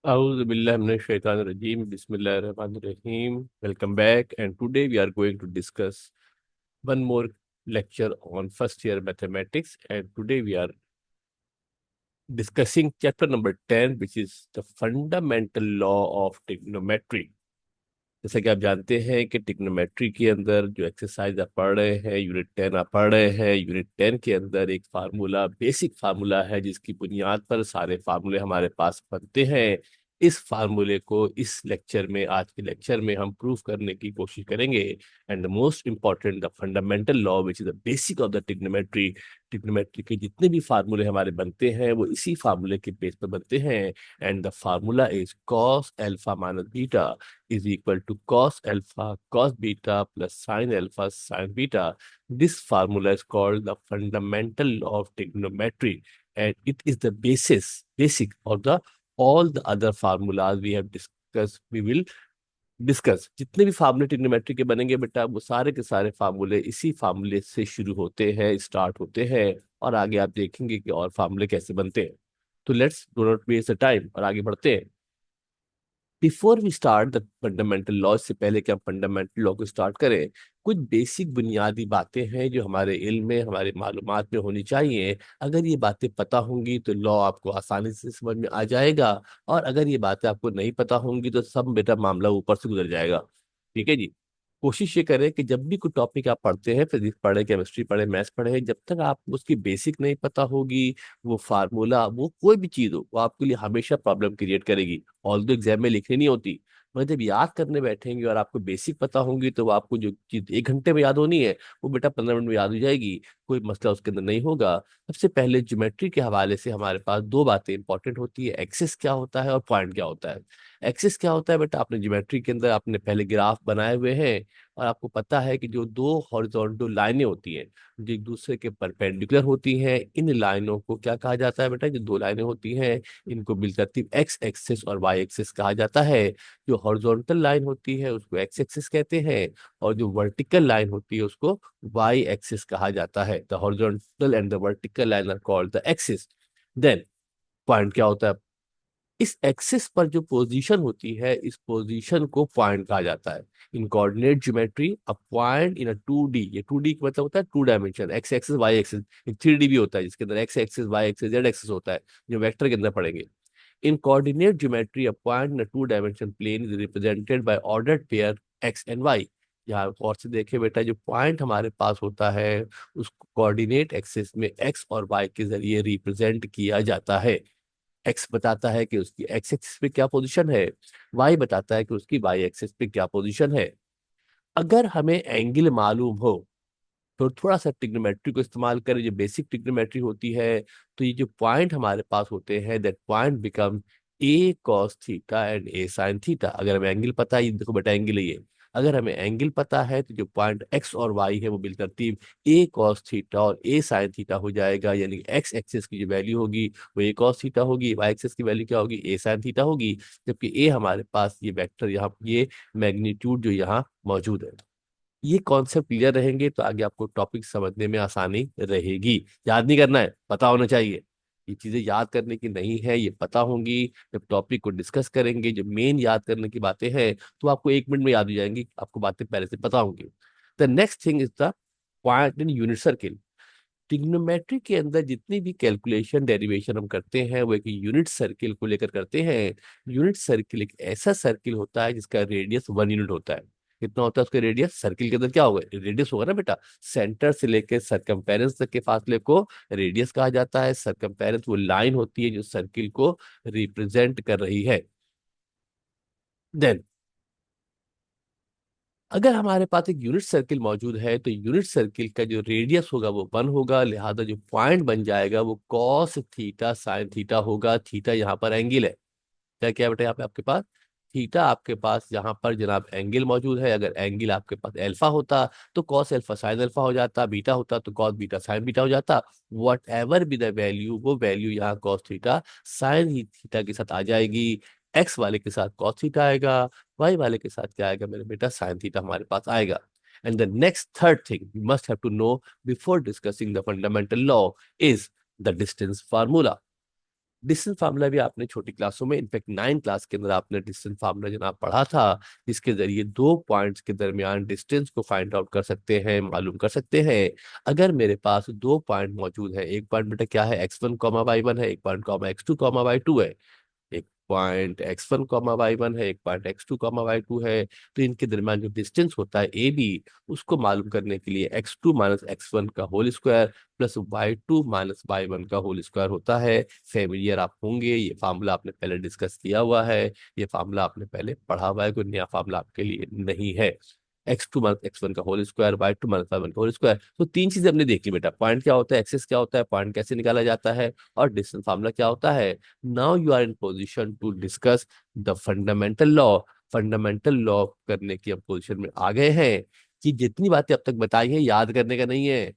A'udhu billahi minash shaitanir rajim. Bismillahir Rahmanir Rahim. Welcome back. And today we are going to discuss one more lecture on first year mathematics. And today we are discussing chapter number 10, which is the fundamental law of trigonometry. जैसा कि आप जानते हैं कि trigonometry के अंदर जो exercise आप पढ़ रहे हैं, यूनिट 10 आप पढ़ रहे हैं। यूनिट 10 के अंदर एक फार्मूला, बेसिक फार्मूला है, जिसकी बुनियाद पर सारे फार्मूले हमारे पास बनते हैं। इस फार्मूले को इस लेक्चर में, आज के लेक्चर में हम प्रूव करने की कोशिश करेंगे। And the most important, the fundamental law which is the basic of the trigonometry. Trigonometry के जितने भी फार्मूले हमारे बनते हैं वो इसी फार्मूले के बेस पर बनते हैं। And the formula is cos alpha minus beta is equal to cos alpha cos beta plus sin alpha sin beta. This formula is called the fundamental law of trigonometry, and it is the basic of the all the other formulas we have discussed. We will discuss जितने भी फार्मूले trigonometry के बनेंगे बेटा, वो सारे के सारे फार्मूले इसी फार्मूले से शुरू होते हैं, स्टार्ट होते हैं, और आगे आप देखेंगे कि और फार्मूले कैसे बनते हैं। तो let's do not waste the time और आगे बढ़ते हैं। Before we start the fundamental law, से पहले कि हम फंडामेंटल लॉ को स्टार्ट करें, कुछ बेसिक बुनियादी बातें हैं जो हमारे इल्म में, हमारे मालूमात में होनी चाहिए। अगर ये बातें पता होंगी तो लॉ आपको आसानी से समझ में आ जाएगा, और अगर ये बातें आपको नहीं पता होंगी तो सब बेटा मामला ऊपर से गुजर जाएगा। ठीक है जी। कोशिश ये करें कि जब भी कोई टॉपिक आप पढ़ते हैं, फिजिक्स पढ़े, केमिस्ट्री पढ़े, मैथ्स पढ़े, जब तक आपको उसकी बेसिक नहीं पता होगी, वो फार्मूला, वो कोई भी चीज़ हो, वो आपके लिए हमेशा प्रॉब्लम क्रिएट करेगी। ऑल दो एग्जाम में लिखनी नहीं होती, मगर जब याद करने बैठेंगे और आपको बेसिक पता होंगी तो वो आपको जो चीज़ 1 घंटे में याद होनी है वो बेटा 15 मिनट में याद हो जाएगी। कोई मसला उसके अंदर नहीं होगा। सबसे पहले ज्योमेट्री के हवाले से हमारे पास दो बातें इंपॉर्टेंट होती है, एक्सिस क्या होता है और पॉइंट क्या होता है। एक्सिस क्या होता है बेटा, आपने ज्योमेट्री के अंदर आपने पहले ग्राफ बनाए हुए हैं, और आपको पता है कि जो दो हॉरिजॉन्टल लाइनें होती हैं जो एक दूसरे के परपेंडिकुलर होती हैं, इन लाइनों को क्या कहा जाता है बेटा, जो दो लाइनें होती हैं इनको बिलतरतीब एक्स एक्सिस और वाई एक्सिस कहा जाता है। जो हॉरिजॉन्टल लाइन होती है उसको एक्स एक्सिस कहते हैं, और जो वर्टिकल लाइन होती है उसको वाई एक्सिस कहा जाता है। The horizontal and the vertical line are called the axis. Then point क्या होता है, इस एक्सिस पर जो पोजीशन होती है, इस पोजीशन को पॉइंट कहा जाता है। In coordinate geometry a point in a 2D, ये 2D का मतलब होता है 2 dimension, x axis y axis. एक 3D भी होता है जिसके अंदर x axis y axis z axis होता है, जो वेक्टर के अंदर पढ़ेंगे। In coordinate geometry a point in a 2 dimension plane is represented by ordered pair x and y. यहाँ और से देखे बेटा, जो पॉइंट हमारे पास होता है उसको कोऑर्डिनेट एक्सिस में एक्स और वाई के जरिए रिप्रेजेंट किया जाता है। एक्स बताता है कि उसकी एक्स एक्सिस पे क्या पोजीशन है, वाई बताता है कि उसकी वाई एक्सिस पे क्या पोजीशन है। अगर हमें एंगल मालूम हो तो थोड़ा सा ट्रिग्नोमेट्री को इस्तेमाल करें, जो बेसिक ट्रिग्नोमेट्री होती है, तो ये जो पॉइंट हमारे पास होते हैं, that point become a cos theta and A sine theta. अगर हमें एंगल पता है, ये देखो बेटा एंगल है ये, अगर हमें एंगल पता है तो जो पॉइंट एक्स और वाई है वो बिलतरतीब ए कॉस थीटा और ए साइन थीटा हो जाएगा। यानी एक्स एक्सिस की जो वैल्यू होगी वो ए कॉस थीटा होगी, वाई एक्सिस की वैल्यू क्या होगी, ए साइन थीटा होगी। जबकि ए हमारे पास ये वेक्टर यहाँ, ये मैग्नीट्यूड जो यहाँ मौजूद है। ये कॉन्सेप्ट क्लियर रहेंगे तो आगे आपको टॉपिक समझने में आसानी रहेगी। याद नहीं करना है, पता होना चाहिए। ये चीजें याद करने की नहीं है, ये पता होंगी। जब टॉपिक को डिस्कस करेंगे, जो मेन याद करने की बातें हैं, तो आपको 1 मिनट में याद हो जाएंगी, आपको बातें पहले से पता होंगी। The next thing is the point in unit circle. Trigonometry के अंदर जितनी भी कैलकुलेशन डेरिवेशन हम करते हैं वो एक यूनिट सर्किल को लेकर करते हैं। यूनिट सर्किल एक ऐसा सर्किल होता है जिसका रेडियस 1 यूनिट होता है। कितना होता है उसका रेडियस, सर्किल के अंदर क्या होगा, रेडियस होगा ना बेटा। सेंटर से लेकर सरकमफेरेंस तक के फासले को रेडियस कहा जाता है। सरकमफेरेंस वो लाइन होती है जो सर्किल को रिप्रेजेंट कर रही है। देन अगर हमारे पास एक यूनिट सर्किल मौजूद है तो यूनिट सर्किल का जो रेडियस होगा वो 1 होगा, लिहाजा जो पॉइंट बन जाएगा वो कॉस थीटा साइन थीटा होगा। थीटा यहाँ पर एंगल है। क्या क्या बेटा यहाँ पे आपके पास थीटा, आपके पास यहाँ पर जनाब एंगल मौजूद है। अगर एंगल आपके पास अल्फा होता तो कॉस अल्फा साइन अल्फा हो जाता, बीटा होता तो कॉस बीटा साइन बीटा हो जाता। What ever be the value, वो वैल्यू यहाँ कॉस थीटा साइन ही थीटा के साथ आ जाएगी। एक्स वाले के साथ कॉस थीटा आएगा, वाई वाले के साथ क्या आएगा मेरे बेटा, साइन थीटा हमारे पास आएगा। And the next third thing you must have to know before discussing the fundamental law is the distance formula. Distance formula भी आपने छोटी क्लासों में, इनफैक्ट 9 क्लास के अंदर आपने डिस्टेंस फार्मूला जनाब पढ़ा था, जिसके जरिए दो पॉइंट्स के दरमियान डिस्टेंस को फाइंड आउट कर सकते हैं, मालूम कर सकते हैं। अगर मेरे पास दो पॉइंट मौजूद है, एक पॉइंट बेटा क्या है, x1 कॉमा y1 है, एक point comma x2 comma y2 है, एक पॉइंट x1 कॉमा y1 है, एक पॉइंट x2 कॉमा y2 है, तो इनके दरमियान जो डिस्टेंस होता है ए बी, उसको मालूम करने के लिए x2 - x1 का whole square plus y2 - y1 का होल स्क्वायर होता है। फेमिलियर आप होंगे, ये फार्मूला आपने पहले डिस्कस किया हुआ है, ये फार्मूला आपने पहले पढ़ा हुआ है, कोई नया फार्मूला आपके लिए नहीं है। x2 - x1 का होल स्क्वायर, y2 - y1 का होल स्क्वायर। तो तीन चीजें हमने देख ली बेटा, पॉइंट क्या होता है, एक्सेस क्या होता है, पॉइंट कैसे निकाला जाता है, और डिस्टेंस फार्मूला क्या होता है। Now you are in position to discuss the fundamental law. Fundamental law करने की हम पोजिशन में आ गए हैं कि जितनी बातें अब तक बताई हैं याद करने का नहीं है,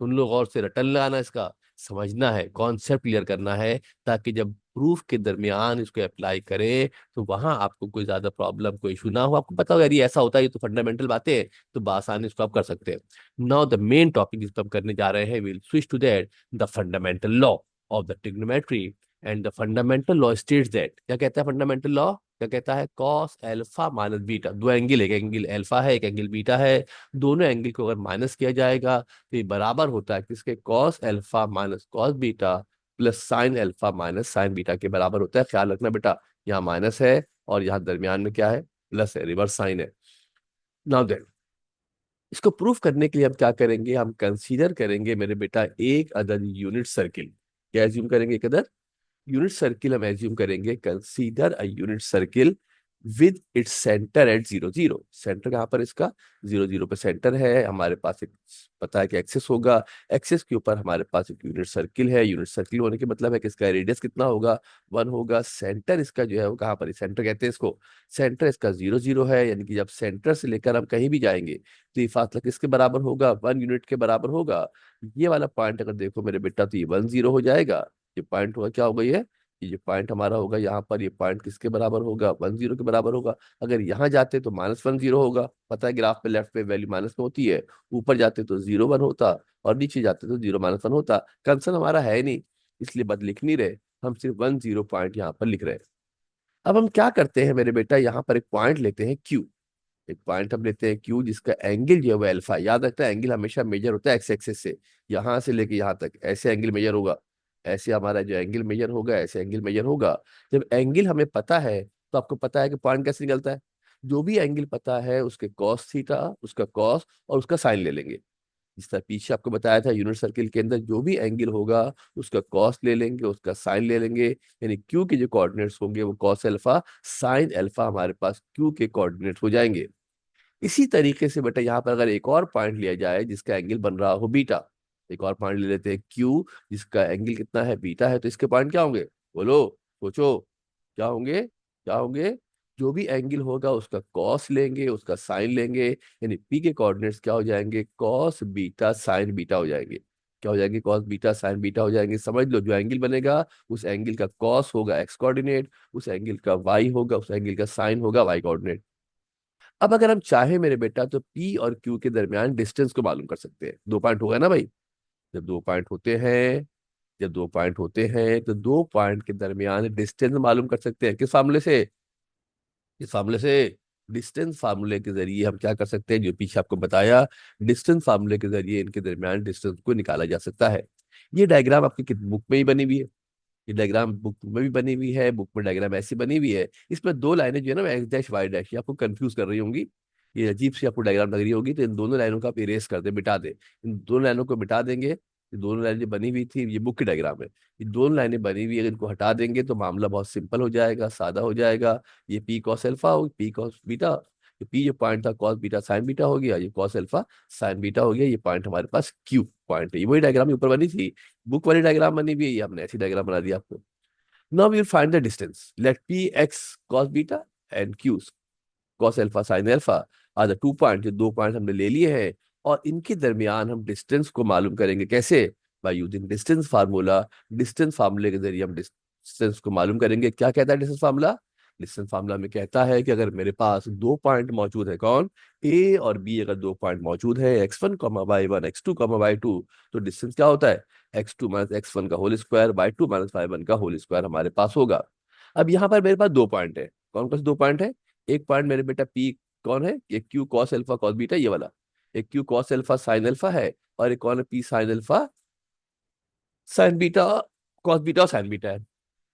तुम लोग और से रटन लगाना, इसका समझना है, कॉन्सेप्ट क्लियर करना है, ताकि जब प्रूफ के दरमियान इसको अप्लाई करें तो वहां आपको कोई ज्यादा प्रॉब्लम, कोई इशू ना हो, आपको पता हो यार ये ऐसा होता है, ये तो फंडामेंटल बातें हैं, तो बासानी इसको आप कर सकते हैं। नाउ द मेन टॉपिक जिस पर हम करने जा रहे हैं, will switch to that, the fundamental law of the trigonometry. And the fundamental law states that, क्या कहता है फंडामेंटल लॉ, क्या कहता है, कॉस एल्फा माइनस बीटा, दो एंगल, एक एंगल अल्फा है, एक एंगल बीटा है, दोनों एंगल को अगर माइनस किया जाएगा तो ये बराबर होता है किसके, cos alpha minus cos beta plus sine alpha minus sign beta के बराबर होता है। ख्याल रखना बेटा, यहाँ माइनस है और यहाँ दरमियान में क्या है, प्लस है, रिवर्स साइन है। नाउ देन, इसको प्रूफ करने के लिए हम क्या करेंगे, हम कंसीडर करेंगे मेरे बेटा एक अदद यूनिट सर्किल। क्या एज्यूम करेंगे, एक अदद यूनिट सर्किल हम एज्यूम करेंगे। Consider a unit circle with its centre at 0 0। Centre कहाँ पर इसका, 0 0 पे सेंटर है हमारे पास, एक पता है कि एक्सेस होगा, एक्सेस के ऊपर हमारे पास एक यूनिट सर्किल है। यूनिट सर्किल होने के मतलब है कि इसका रेडियस कितना होगा, 1 होगा। सेंटर इसका जो है वो कहाँ पर है, सेंटर कहते हैं इसको, सेंटर इसका 0 0 है, यानी कि जब सेंटर से लेकर हम कहीं भी जाएंगे तो ये फासला किसके बराबर होगा, 1 यूनिट के बराबर होगा। ये वाला पॉइंट अगर देखो मेरे बेटा तो ये 1 0 हो जाएगा। ये पॉइंट हुआ क्या होगा, ये पॉइंट हमारा होगा यहाँ पर, ये पॉइंट किसके बराबर होगा, 1 0 के बराबर होगा। अगर यहाँ जाते तो -1 0 होगा, पता है ग्राफ पे लेफ्ट पे वैल्यू माइनस में होती है, ऊपर जाते तो 0 1 होता, और नीचे जाते तो 0 - 1 होता। कंसर्न हमारा है नहीं, इसलिए बद लिख नहीं रहे, हम सिर्फ 1 0 पॉइंट यहाँ पर लिख रहे हैं। अब हम क्या करते हैं मेरे बेटा, यहाँ पर एक पॉइंट लेते हैं क्यू, एक पॉइंट हम लेते हैं क्यू जिसका एंगल जो है वो अल्फा। याद रखना है एंगल हमेशा मेजर होता है एक्स एक्सेस से, यहाँ से लेके यहाँ तक ऐसे एंगल मेजर होगा, ऐसे हमारा जो एंगल मेजर होगा, ऐसे एंगल मेजर होगा। जब एंगल हमें पता है तो आपको पता है कि पॉइंट कैसे निकलता है, जो भी एंगल पता है उसके कॉस थीटा, उसका कॉस और उसका साइन ले लेंगे। जिस तरह पीछे आपको बताया था, यूनिट सर्किल के अंदर जो भी एंगल होगा उसका कॉस ले लेंगे, उसका साइन ले लेंगे, यानी क्यू के जो कोऑर्डिनेट्स होंगे वो कॉस अल्फा साइन अल्फा हमारे पास क्यू के कोऑर्डिनेट हो जाएंगे। इसी तरीके से बेटा यहाँ पर अगर एक और पॉइंट लिया जाए जिसका एंगल बन रहा हो बीटा, एक और पॉइंट ले लेते हैं क्यू जिसका एंगल कितना है, बीटा है, तो इसके पॉइंट क्या होंगे, बोलो, सोचो, क्या होंगे, क्या होंगे। जो भी एंगल होगा उसका कॉस लेंगे, उसका साइन लेंगे, यानी पी के कोऑर्डिनेट्स क्या हो जाएंगे, कॉस बीटा साइन बीटा हो जाएंगे। क्या हो जाएंगे, कॉस बीटा साइन बीटा हो जाएंगे। समझ लो, जो एंगल बनेगा उस एंगल का कॉस होगा एक्स कोऑर्डिनेट, उस एंगल का वाई होगा, उस एंगल का साइन होगा वाई कोऑर्डिनेट। अब अगर हम चाहे मेरे बेटा तो P और Q के दरमियान डिस्टेंस को मालूम कर सकते हैं। दो पॉइंट होगा ना भाई, जब दो पॉइंट होते हैं, जब दो पॉइंट होते हैं तो दो पॉइंट के दरमियान डिस्टेंस मालूम कर सकते हैं, किस फार्मूले से, इस फार्मूले से। डिस्टेंस फार्मूले के जरिए हम क्या कर सकते हैं, जो पीछे आपको बताया, डिस्टेंस फार्मूले के जरिए इनके दरमियान डिस्टेंस को निकाला जा सकता है। ये डायग्राम आपकी बुक में ही बनी हुई है, ये डायग्राम बुक में भी बनी हुई है, बुक में डायग्राम ऐसी बनी हुई है। इसमें दो लाइनें जो है ना, एक्स डैश वाई डैश, ये आपको कंफ्यूज कर रही होंगी, ये अजीब सी आपको डायग्राम लग रही होगी, तो इन दोनों लाइनों का आप इरेज कर दे, मिटा दे। इन दोनों लाइनों को मिटा देंगे, ये दोनों लाइनें जो बनी हुई थी ये बुक की डायग्राम है, ये दोनों लाइनें बनी हुई है, इनको हटा देंगे तो मामला बहुत सिंपल हो जाएगा, सादा हो जाएगा। ये पी कॉस एल्फा हो, पी कॉस बीटा, ये पी जो पॉइंट था कॉस बीटा साइन बीटा हो गया, ये कॉस एल्फा साइन बीटा हो गया, ये पॉइंट हमारे पास क्यू पॉइंट है। ये वही डायग्राम ऊपर बनी थी, बुक वाली डायग्राम बनी हुई है, ये हमने ऐसी डायग्राम बना दिया आपको। Now we will find the distance. Let P x cos beta and Q cos alpha sin alpha are the 2 point, जो 2 पॉइंट हमने ले लिए हैं, और इनके दरमियान हम डिस्टेंस को मालूम करेंगे कैसे, by using distance formula. Distance फार्मूले के जरिए हम डिस्टेंस को मालूम करेंगे। क्या कहता है डिस्टेंस फार्मूला, डिस्टेंस फार्मूला में कहता है कि अगर मेरे पास दो पॉइंट मौजूद है, कौन, ए और बी, अगर दो पॉइंट मौजूद है x1 y1 x2 y2, तो डिस्टेंस क्या होता है, x2 माइनस x1 का whole square, y2 minus y1 का होल स्क्वायर हमारे पास होगा। अब यहाँ पर मेरे पास दो पॉइंट है, कौन कौन से दो पॉइंट है, एक पॉइंट मेरे बेटा पी कौन है, एक Q cos alpha cos beta ये वाला, एक Q cos alpha sine alpha है, और एक कौन है P sign alpha sine beta, cos beta और साइन बीटा है।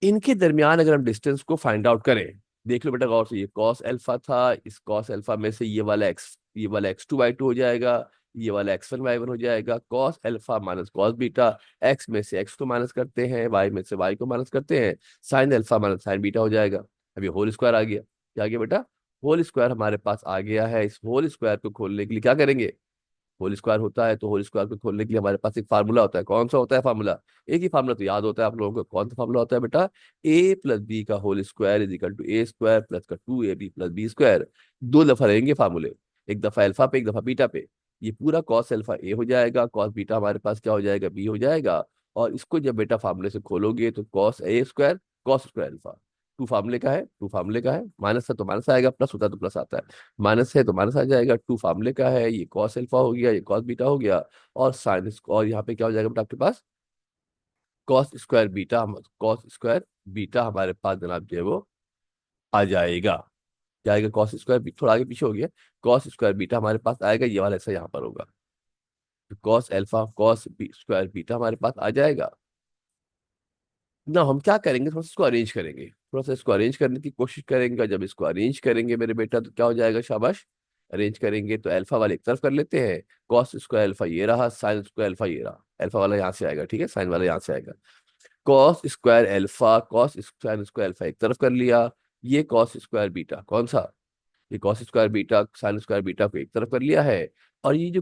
इनके दरमियान अगर हम डिस्टेंस को फाइंड आउट करें, देख लो बेटा गौर से, ये कॉस अल्फा था, इस कॉस अल्फा में से ये वाला x2 y2 हो जाएगा, ये वाला x1 y1 हो जाएगा, cos alpha minus cos beta, x में से x को माइनस करते हैं, y में से y को माइनस करते हैं, sign alpha minus sign beta हो जाएगा। अब ये होल स्क्वायर आ गया, क्या आ गया बेटा, होल स्क्वायर हमारे पास आ गया है। इस होल स्क्वायर को खोलने के लिए क्या करेंगे, होल स्क्वायर होता है तो होल स्क्वायर को खोलने के लिए हमारे पास एक फार्मूला होता है, कौन सा होता है फार्मूला, एक ही फार्मूला तो याद होता है आप लोगों को, कौन सा फार्मूला होता है बेटा, ए प्लस बी का whole square is equal to a square plus का 2ab प्लस बी स्क्वायर। दो दफा रहेंगे फार्मूले, एक दफा अल्फा पे एक दफा बीटा पे। ये पूरा कॉस अल्फा ए हो जाएगा, कॉस बीटा हमारे पास क्या हो जाएगा, बी हो जाएगा। और इसको जब बेटा फार्मूले से खोलोगे तो cos a square cos square alpha, two फार्मूले का है, टू फार्मूले का है, माइनस है तो माइनस आएगा, प्लस होता है तो प्लस आता है, माइनस है तो माइनस आ जाएगा, टू फार्मूले का है, ये कॉस अल्फा हो गया, ये कॉस बीटा हो गया, और साइन, और यहाँ पे क्या हो जाएगा बेटा आपके पास, cos square beta, cos square beta हमारे पास जनाब जो है वो आ जाएगा। क्या आएगा, कॉस स्क्वायर, थोड़ा आगे पीछे हो गया, कॉस स्क्वायर बीटा हमारे पास आएगा, ये वाला ऐसा यहाँ पर होगा, तो cos alpha cos square beta हमारे पास आ जाएगा ना। हम क्या करेंगे, थोड़ा सा इसको अरेंज करेंगे, थोड़ा सा इसको अरेंज करने की कोशिश करेंगे, और जब इसको अरेंज करेंगे मेरे बेटा तो क्या हो जाएगा, शाबाश, अरेंज करेंगे तो अल्फा वाले एक तरफ कर लेते हैं, कॉस स्क्वायर अल्फा ये रहा, साइन स्क्वायर अल्फा ये रहा, अल्फा वाला यहाँ से आएगा, ठीक है, साइन वाला यहाँ से आएगा, cos square alpha cos sine square alpha एक तरफ कर लिया, ये कॉस स्क्वायर बीटा कौन सा, ये cos square beta sine square beta को एक तरफ कर लिया है, और ये जो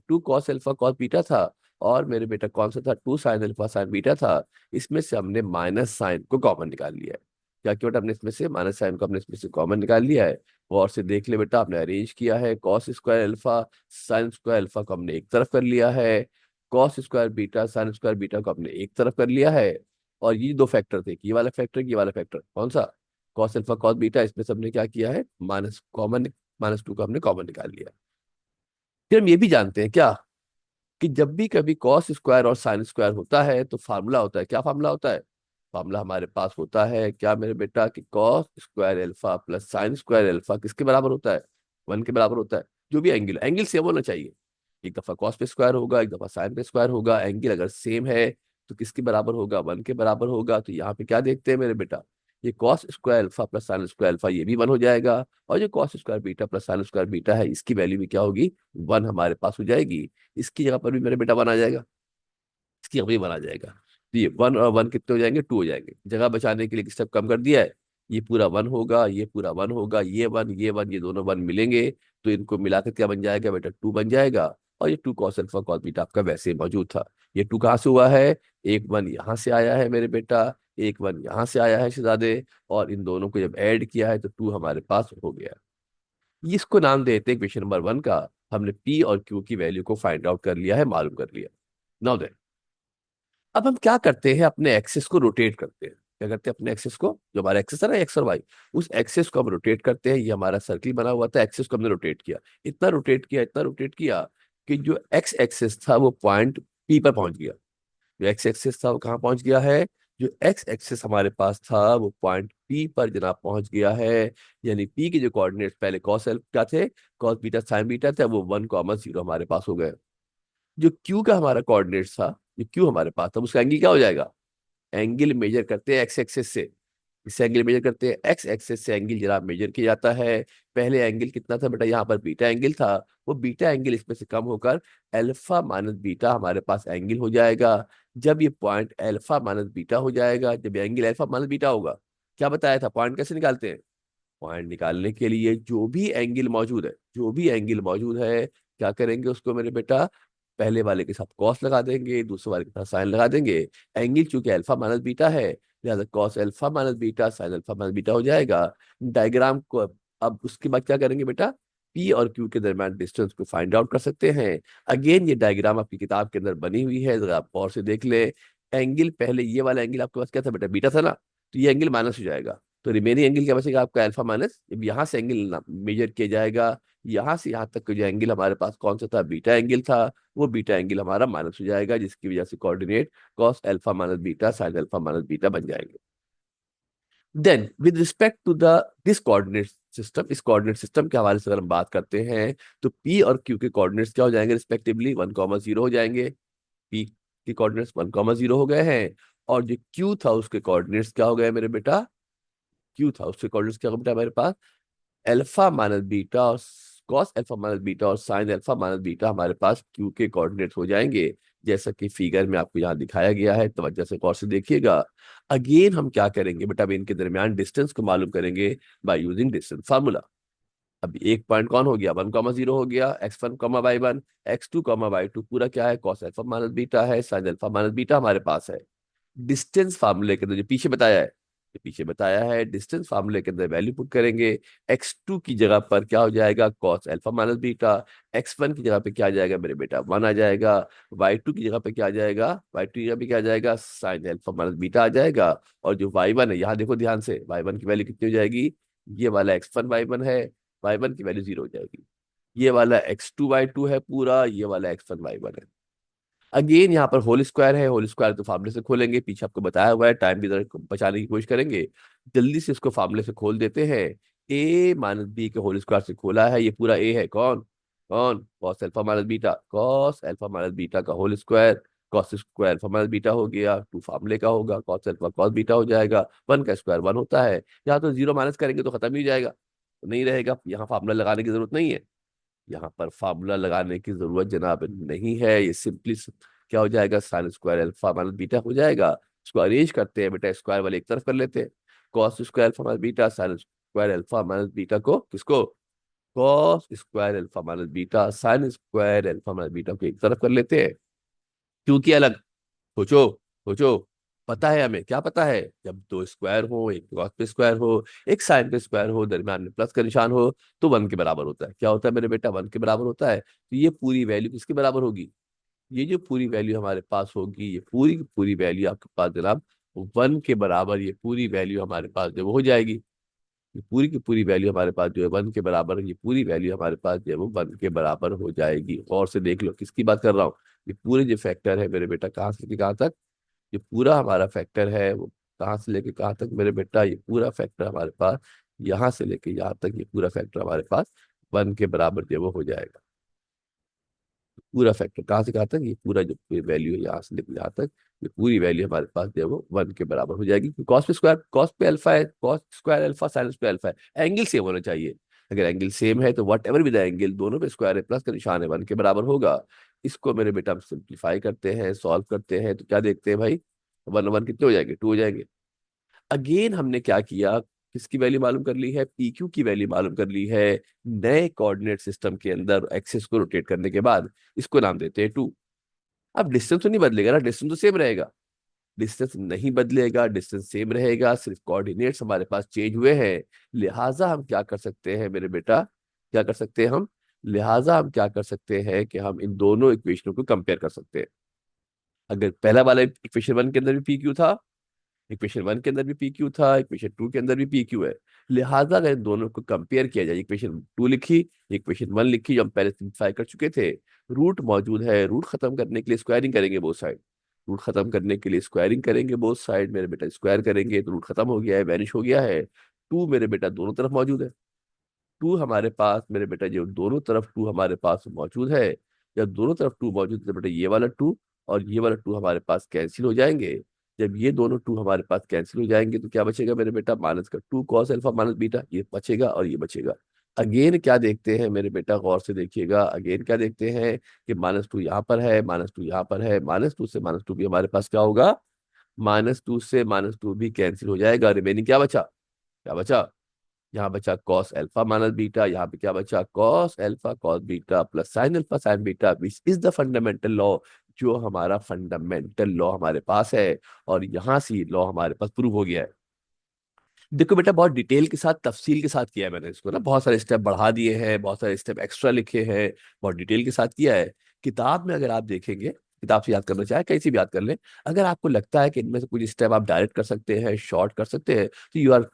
two cos alpha cos beta था, और मेरे बेटा कौन सा था, two sine alpha sine beta था, इसमें से हमने माइनस साइन को कॉमन निकाल लिया है। क्या किया बेटा, हमने इसमें से माइनस साइन को हमने इसमें से कॉमन निकाल लिया है। और से देख ले बेटा, आपने अरेंज किया है, cos square alpha sine square alpha को हमने एक तरफ कर लिया है, cos square beta sine square beta को हमने एक तरफ कर लिया है, और ये दो फैक्टर थे, ये वाला फैक्टर ये वाला फैक्टर कौन सा, कॉस अल्फा कॉस बीटा, इसमें से हमने क्या किया है, माइनस कॉमन, माइनस टू का हमने कॉमन निकाल लिया। फिर हम ये भी जानते हैं क्या, कि जब भी कभी कॉस स्क्वायर और साइन स्क्वायर होता है तो फार्मूला होता है, क्या फार्मूला होता है, फार्मूला हमारे पास होता है क्या मेरे बेटा, कि cos square alpha plus sine square alpha किसके बराबर होता है, वन के बराबर होता है। जो भी एंगल, एंगल सेम होना चाहिए, एक दफा कॉस पे स्क्वायर होगा, एक दफा साइन पे स्क्वायर होगा, एंगल अगर सेम है तो किसके बराबर होगा, वन के बराबर होगा। तो यहाँ पे क्या देखते हैं मेरे बेटा, ये cos square alpha plus sine square alpha ये भी वन हो जाएगा, और जो cos square beta plus sign square beta है इसकी वैल्यू भी क्या होगी, वन हमारे पास हो जाएगी। इसकी जगह पर भी मेरे बेटा वन आ जाएगा, इसकी जगह भी वन आ जाएगा। तो ये वन और वन कितने हो जाएंगे, टू हो जाएंगे, जगह बचाने के लिए एक स्टेप कम कर दिया है, ये पूरा वन होगा, ये पूरा वन होगा, ये वन ये दोनों वन मिलेंगे, तो इनको मिलाकर क्या बन जाएगा बेटा, टू बन जाएगा। और ये two cos alpha cos beta आपका वैसे ही मौजूद था। ये टू कहाँ से हुआ है, एक वन यहाँ से आया है मेरे बेटा, एक वन यहाँ से आया है शहजादे, और इन दोनों को जब ऐड किया है तो टू हमारे पास हो गया। इसको नाम देते हैं क्वेश्चन नंबर वन का, हमने पी और क्यू की वैल्यू को फाइंड आउट कर लिया है, मालूम कर लिया। नाउ देन, अब हम क्या करते हैं, अपने एक्सिस को रोटेट करते हैं, क्या करते हैं, अपने एक्सिस को, जो हमारा एक्सिस है ना एक्स और वाई, उस एक्सिस को हम रोटेट करते हैं। ये हमारा सर्किल बना हुआ था, एक्सिस को हमने रोटेट किया, इतना रोटेट किया इतना रोटेट किया, कि जो एक्स एक्सिस था वो पॉइंट पी पर पहुंच गया। जो एक्स एक्सिस था वो कहाँ पहुंच गया है, जो एक्स एक्सिस हमारे पास था वो पॉइंट पी पर जनाब पहुंच गया है। यानी पी के जो कोऑर्डिनेट्स पहले कॉस एल क्या थे, कॉस बीटा साइन बीटा थे, वो 1,0 हमारे पास हो गए। जो क्यू का हमारा कोऑर्डिनेट था, जो क्यू हमारे पास था, उसका एंगल क्या हो जाएगा, एंगल मेजर करते हैं एक्स एक्सिस से, इससे एंगल मेजर करते हैं, एक्स एक्सिस से एंगल जरा मेजर किया जाता है। पहले एंगल कितना था बेटा, यहाँ पर बीटा एंगल था, वो बीटा एंगल इसमें से कम होकर अल्फा माइनस बीटा हमारे पास एंगल हो जाएगा। जब ये पॉइंट अल्फा माइनस बीटा हो जाएगा, जब एंगल अल्फा माइनस बीटा होगा, क्या बताया था, पॉइंट कैसे निकालते हैं, पॉइंट निकालने के लिए जो भी एंगल मौजूद है, जो भी एंगल मौजूद है, क्या करेंगे उसको मेरे बेटा, पहले वाले के साथ कॉस लगा देंगे, दूसरे वाले के साथ साइन लगा देंगे। एंगल चूंकि अल्फा माइनस बीटा है, लिहाजा cos alpha minus beta sine alpha minus beta हो जाएगा। डायग्राम को अब उसके बाद क्या करेंगे बेटा, पी और क्यू के दरमियान डिस्टेंस को फाइंड आउट कर सकते हैं। अगेन ये डायग्राम आपकी किताब के अंदर बनी हुई है, जरा आप गौर से देख ले। एंगल पहले ये वाला एंगल आपके पास क्या था बेटा, बीटा था ना, तो ये एंगल माइनस हो जाएगा, तो रिमेनिंग एंगल क्या बचेगा आपका अल्फा माइनस, जब यहाँ से एंगल मेजर किया जाएगा, यहाँ से यहाँ तक का जो एंगल हमारे पास कौन सा था, बीटा एंगल था, वो बीटा एंगल हमारा माइनस हो जाएगा, जिसकी वजह से coordinate cos alpha minus beta sine alpha minus beta बन जाएंगे। Then with respect to the this coordinate system, इस कोऑर्डिनेट सिस्टम के हवाले से अगर हम बात करते हैं तो पी और क्यू के कोऑर्डिनेट्स क्या हो जाएंगे रिस्पेक्टिवली, 1,0 हो जाएंगे। पी के कोऑर्डिनेट्स 1,0 हो गए हैं, और जो क्यू था उसके कोऑर्डिनेट्स क्या हो गए मेरे बेटा, क्यू था उसके कोऑर्डिनेट्स क्या हो बेटा हमारे पास, अल्फा माइनस बीटा और कॉस अल्फा माइनस बीटा और साइन अल्फा माइनस बीटा हमारे पास क्यू के कोऑर्डिनेट्स हो जाएंगे, जैसा कि फिगर में आपको यहाँ दिखाया गया है, तवज्जो से गौर से देखिएगा। अगेन हम क्या करेंगे बेटा, अब इनके दरमियान डिस्टेंस को मालूम करेंगे बाय यूजिंग डिस्टेंस फार्मूला। अब एक पॉइंट कौन हो गया, 1,0 हो गया, x1, y1, x2, y2 पूरा क्या है, कॉस अल्फा माइनस बीटा है, साइन अल्फा माइनस बीटा हमारे पास है। डिस्टेंस फार्मूले के अंदर जो पीछे बताया है, जो पीछे बताया है डिस्टेंस फार्मूले के अंदर वैल्यू पुट करेंगे, x2 की जगह पर क्या हो जाएगा, cos alpha minus beta, x1 की जगह पे क्या आ जाएगा मेरे बेटा, 1 आ जाएगा, y2 की जगह पे क्या आ जाएगा, y2 की जगह पे क्या आ जाएगा, साइन अल्फा माइनस बीटा आ जाएगा। और जो y1 है, यहाँ देखो ध्यान से, y1 की वैल्यू कितनी हो जाएगी, ये वाला x1 y1 है, y1 की वैल्यू 0 हो जाएगी। ये वाला x2 y2 है पूरा, ये वाला x1 y1 है। अगेन यहाँ पर होल स्क्वायर है, होल स्क्वायर तो फार्मूले से खोलेंगे, पीछे आपको बताया हुआ है, टाइम भी जरा बचाने की कोशिश करेंगे, जल्दी से इसको फार्मूले से खोल देते हैं। ए माइनस बी के होल स्क्वायर से खोला है, ये पूरा ए है, कौन कौन, cos alpha minus beta, cos alpha minus beta का whole square, cos square alpha minus beta हो गया, टू फार्मूले का होगा, कॉस अल्फा कॉस बीटा हो जाएगा, 1 का स्क्वायर 1 होता है, यहाँ तो जीरो माइनस करेंगे तो खत्म ही हो जाएगा, तो नहीं रहेगा, यहाँ फार्मूला लगाने की जरूरत नहीं है, यहाँ पर फार्मूला लगाने की जरूरत जनाब नहीं है, ये सिंपली क्या हो जाएगा, sine square alpha minus beta हो जाएगा। इसको अरेंज करते हैं बेटा, स्क्वायर वाले एक तरफ कर लेते हैं, cos square alpha minus beta sine square alpha minus beta को, किसको, cos square alpha minus beta sine square alpha minus beta को एक तरफ कर लेते हैं, क्योंकि अलग, सोचो सोचो, पता है हमें क्या पता है, जब दो स्क्वायर हो, एक कॉस पे स्क्वायर हो, एक साइन पे स्क्वायर हो, दरम्यान में प्लस का निशान हो, तो 1 के बराबर होता है, क्या होता है मेरे बेटा, 1 के बराबर होता है, तो ये पूरी वैल्यू किसके बराबर होगी, ये जो पूरी वैल्यू हमारे पास होगी, ये पूरी की पूरी वैल्यू आपके पास जनाब 1 के बराबर, ये पूरी वैल्यू हमारे पास जो वो हो जाएगी, ये पूरी की पूरी वैल्यू हमारे पास जो है 1 के बराबर, ये पूरी वैल्यू हमारे पास जो है वो 1 के बराबर हो जाएगी। और से देख लो किसकी बात कर रहा हूँ, ये पूरे जो फैक्टर है मेरे बेटा, कहाँ से लेके कहाँ तक, ये पूरा हमारा फैक्टर है वो कहाँ से लेके कहाँ तक मेरे बेटा, ये पूरा फैक्टर हमारे पास यहाँ से लेके यहाँ तक, ये पूरा फैक्टर हमारे पास 1 के बराबर जो है वो हो जाएगा। पूरा फैक्टर कहाँ से कहाँ तक, ये पूरा जो वैल्यू है यहाँ से लेकर यहाँ तक, ये पूरी वैल्यू हमारे पास जो है वो 1 के बराबर हो जाएगी, क्योंकि कॉस पे स्क्वायर, कॉस पे अल्फा है, कॉस स्क्वायर अल्फा साइन पे अल्फा है, एंगल सेम होना चाहिए, अगर एंगल सेम है तो वट एवर विद एंगल दोनों पे स्क्वायर है, प्लस का निशान है, 1 के बराबर होगा। इसको मेरे बेटा हम सिंप्लीफाई करते हैं, सॉल्व करते हैं, तो क्या देखते हैं भाई, 1 1 कितने हो जाएंगे, 2 हो जाएंगे। अगेन हमने क्या किया, किसकी वैल्यू मालूम कर ली है, पी क्यू की वैल्यू मालूम कर ली है, नए कोऑर्डिनेट सिस्टम के अंदर एक्सिस को रोटेट करने के बाद इसको नाम देते हैं 2। अब डिस्टेंस तो नहीं बदलेगा ना, डिस्टेंस तो सेम रहेगा, डिस्टेंस नहीं बदलेगा, डिस्टेंस सेम रहेगा, सिर्फ कोऑर्डिनेट्स हमारे पास चेंज हुए हैं। लिहाजा हम क्या कर सकते हैं मेरे बेटा, क्या कर सकते हैं हम, लिहाजा हम क्या कर सकते हैं कि हम इन दोनों इक्वेशनों को कंपेयर कर सकते हैं। अगर पहला वाला इक्वेशन 1 के अंदर भी पी क्यू था, इक्वेशन 1 के अंदर भी पी क्यू था, इक्वेशन 2 के अंदर भी पी क्यू है, लिहाजा अगर इन दोनों को कंपेयर किया जाए, इक्वेशन 2 लिखी, इक्वेशन 1 लिखी, जो हम पहले सिंप्लीफाई कर चुके थे, रूट मौजूद है, रूट खत्म करने के लिए स्क्वायरिंग करेंगे बोथ साइड, रूट खत्म करने के लिए स्क्वायरिंग करेंगे बोथ साइड मेरे बेटा, स्क्वायर करेंगे तो रूट खत्म हो गया है, वैनिश हो गया है, 2 मेरे बेटा दोनों तरफ मौजूद है, 2 हमारे पास मेरे बेटा, जो दोनों तरफ 2 हमारे पास मौजूद है, जब दोनों तरफ 2 मौजूद है तो बेटा ये वाला 2 और ये वाला 2 हमारे पास कैंसिल हो जाएंगे। जब ये दोनों 2 हमारे पास कैंसिल हो जाएंगे तो क्या बचेगा मेरे बेटा, माइनस का 2 कॉस अल्फा माइनस बीटा, ये बचेगा और ये बचेगा। अगेन क्या देखते हैं मेरे बेटा, गौर से देखिएगा, अगेन क्या देखते हैं कि -2 यहाँ पर है, -2 यहाँ पर है, -2 से -2 भी हमारे पास क्या होगा, -2 से -2 भी कैंसिल हो जाएगा, रिमेनिंग क्या बचा, क्या बचा, यहाँ बचा कॉस अल्फा माइनस बीटा, यहाँ पे क्या बचा, cos alpha cos beta plus sign alpha sine beta, which is the fundamental law, जो हमारा फंडामेंटल लॉ हमारे पास है, और यहाँ से लॉ हमारे पास प्रूव हो गया है। देखो बेटा, बहुत डिटेल के साथ, तफसील के साथ किया है मैंने इसको ना, बहुत सारे स्टेप बढ़ा दिए हैं, बहुत सारे स्टेप एक्स्ट्रा लिखे हैं, बहुत डिटेल के साथ किया है। किताब में अगर आप देखेंगे, किताब से याद करना चाहे कहीं से भी याद कर लें, अगर आपको लगता है कि इनमें से कुछ स्टेप आप डायरेक्ट कर सकते हैं, शॉर्ट कर सकते हैं, तो you are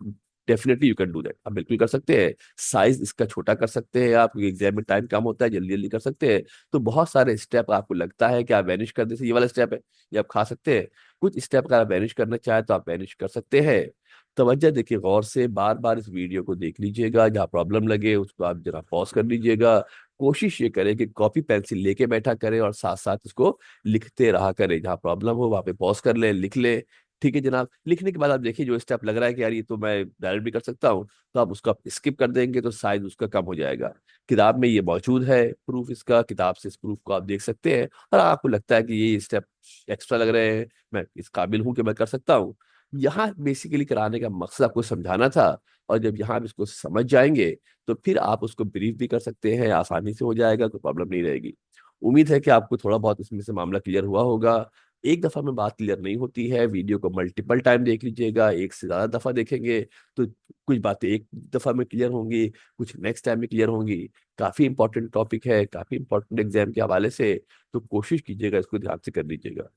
definitely you can do that, आप बिल्कुल कर सकते हैं। साइज इसका छोटा कर सकते हैं आप, क्योंकि एग्जाम में टाइम कम होता है, जल्दी जल्दी कर सकते हैं। तो बहुत सारे स्टेप आपको लगता है कि आप मैनेज कर दे, ये वाला स्टेप है ये आप खा सकते हैं। कुछ स्टेप अगर आप मैनेज करना चाहें तो आप मैनेज कर सकते हैं। तवज्जो देखिए, गौर से बार बार इस वीडियो को देख लीजिएगा, जहाँ प्रॉब्लम लगे उसको आप जरा पॉज कर लीजिएगा। कोशिश ये करें कि कॉपी पेंसिल लेके बैठा करें और साथ साथ इसको लिखते रहा करें। जहाँ प्रॉब्लम हो वहाँ पे पॉज कर ले, लिख ले। ठीक है जनाब, लिखने के बाद आप देखिए जो स्टेप लग रहा है कि यार ये तो मैं डायरेक्ट भी कर सकता हूँ, तो आप उसको आप स्किप कर देंगे तो साइज उसका कम हो जाएगा। किताब में ये मौजूद है प्रूफ इसका, किताब से इस प्रूफ को आप देख सकते हैं। और आपको लगता है कि ये स्टेप एक्स्ट्रा लग रहे हैं, मैं इस काबिल हूँ कि मैं कर सकता हूँ, यहाँ बेसिकली कराने का मकसद आपको समझाना था। और जब यहाँ आप इसको समझ जाएंगे तो फिर आप उसको ब्रीफ भी कर सकते हैं, आसानी से हो जाएगा, कोई प्रॉब्लम नहीं रहेगी। उम्मीद है कि आपको थोड़ा बहुत इसमें से मामला क्लियर हुआ होगा। एक दफा में बात क्लियर नहीं होती है, वीडियो को मल्टीपल टाइम देख लीजिएगा, एक से ज्यादा दफा देखेंगे तो कुछ बातें एक दफा में क्लियर होंगी, कुछ नेक्स्ट टाइम में क्लियर होंगी। काफी इंपॉर्टेंट टॉपिक है, काफी इंपॉर्टेंट एग्जाम के हवाले से, तो कोशिश कीजिएगा इसको ध्यान से कर लीजिएगा।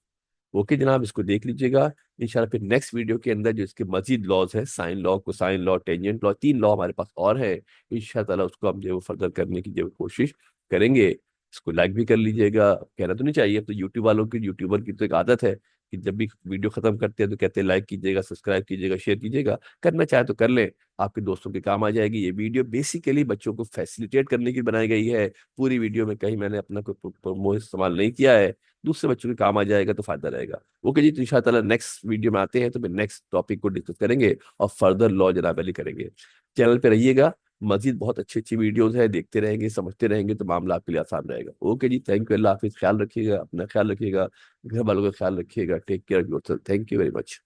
ओके जनाब, इसको देख लीजिएगा। इंशाल्लाह फिर नेक्स्ट वीडियो के अंदर जो इसके मजीद लॉज है, sine law, cosine law, tangent law, 3 law हमारे पास और है, इंशाल्लाह उसको हम जो है वो फर्दर करने की जो कोशिश करेंगे। इसको लाइक भी कर लीजिएगा। कहना तो नहीं चाहिए, अब तो यूट्यूब वालों की, यूट्यूबर की तो एक आदत है कि जब भी वीडियो खत्म करते हैं तो कहते हैं लाइक कीजिएगा, सब्सक्राइब कीजिएगा, शेयर कीजिएगा। करना चाहे तो कर लें, आपके दोस्तों के काम आ जाएगी। ये वीडियो बेसिकली बच्चों को फैसिलिटेट करने की बनाई गई है। पूरी वीडियो में कहीं मैंने अपना कोई प्रोमो इस्तेमाल नहीं किया है, दूसरे बच्चों के काम आ जाएगा तो फायदा रहेगा। ओके जी, तो इंशाल्लाह नेक्स्ट वीडियो में आते हैं तो फिर नेक्स्ट टॉपिक को डिस्कस करेंगे और फर्दर लॉ जनाब वाली करेंगे। चैनल पे रहिएगा, मजीद बहुत अच्छी अच्छी वीडियोस है, देखते रहेंगे, समझते रहेंगे तो मामला आपके लिए आसान रहेगा। ओके जी, थैंक यू, अल्लाह हाफिज, ख्याल रखिएगा, अपना ख्याल रखिएगा, घर वालों का ख्याल रखिएगा। Take care of yourself, thank you very much.